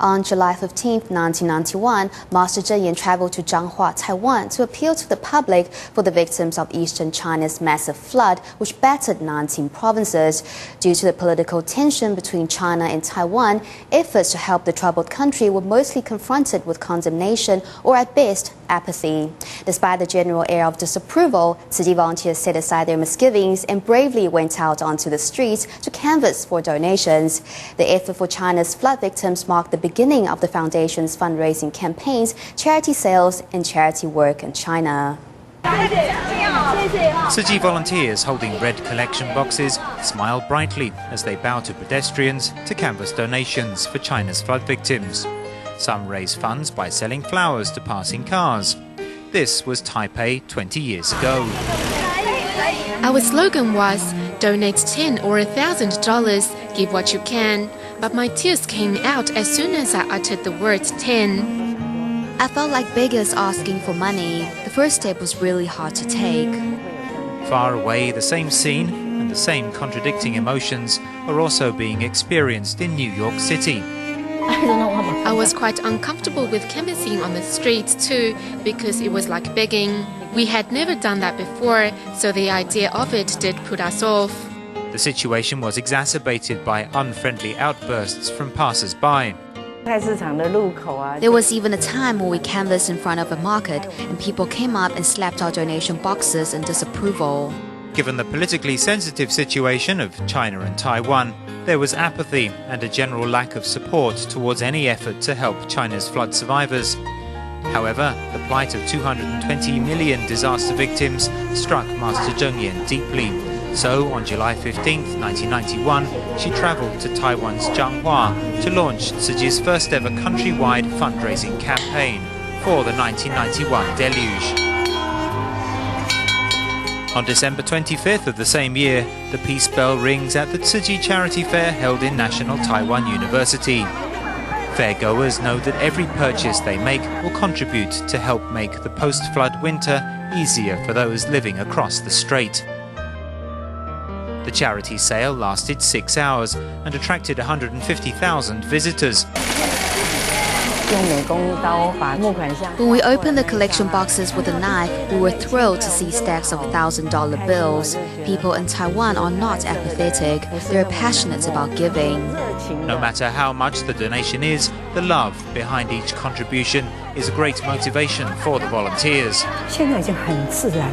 On July 15, 1991, Master Cheng Yen traveled to Changhua, Taiwan, to appeal to the public for the victims of eastern China's massive flood, which battered 19 provinces. Due to the political tension between China and Taiwan, efforts to help the troubled country were mostly confronted with condemnation or, at best, apathy. Despite the general air of disapproval, Tzu Chi volunteers set aside their misgivings and bravely went out onto the streets to canvass for donations. The effort for China's flood victims marked the beginning of the foundation's fundraising campaigns, charity sales, and charity work in China. Tzu Chi volunteers holding red collection boxes smile brightly as they bow to pedestrians to canvass donations for China's flood victims. Some raise funds by selling flowers to passing cars. This was Taipei 20 years ago. Our slogan was, donate $10 or $1,000, give what you can. But my tears came out as soon as I uttered the word 10. I felt like beggars asking for money. The first step was really hard to take. Far away, the same scene and the same contradicting emotions are also being experienced in New York City. I was quite uncomfortable with canvassing on the streets too, because it was like begging. We had never done that before, so the idea of it did put us off. The situation was exacerbated by unfriendly outbursts from passersby. There was even a time when we canvassed in front of a market and people came up and slapped our donation boxes in disapproval. Given the politically sensitive situation of China and Taiwan, there was apathy and a general lack of support towards any effort to help China's flood survivors. However, the plight of 220 million disaster victims struck Master Cheng Yen deeply. So, on July 15, 1991, she travelled to Taiwan's Changhua to launch Tzu Chi's first ever countrywide fundraising campaign for the 1991 deluge. On December 25th of the same year, the peace bell rings at the Tzu Chi charity fair held in National Taiwan University. Fairgoers know that every purchase they make will contribute to help make the post-flood winter easier for those living across the strait. The charity sale lasted 6 hours and attracted 150,000 visitors. When we opened the collection boxes with a knife, we were thrilled to see stacks of $1,000 bills. People in Taiwan are not apathetic. They're passionate about giving. No matter how much the donation is, the love behind each contribution is a great motivation for the volunteers.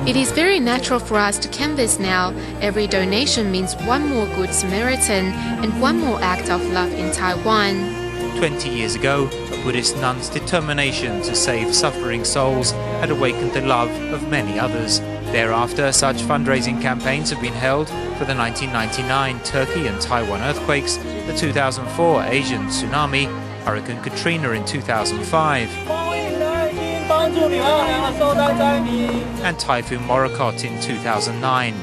It is very natural for us to canvass now. Every donation means one more good Samaritan and one more act of love in Taiwan. 20 years ago, a Buddhist nun's determination to save suffering souls had awakened the love of many others. Thereafter, such fundraising campaigns have been held for the 1999 Turkey and Taiwan earthquakes, the 2004 Asian tsunami, Hurricane Katrina in 2005, and Typhoon Morakot in 2009.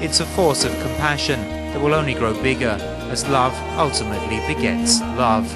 It's a force of compassion that will only grow bigger as love ultimately begets love.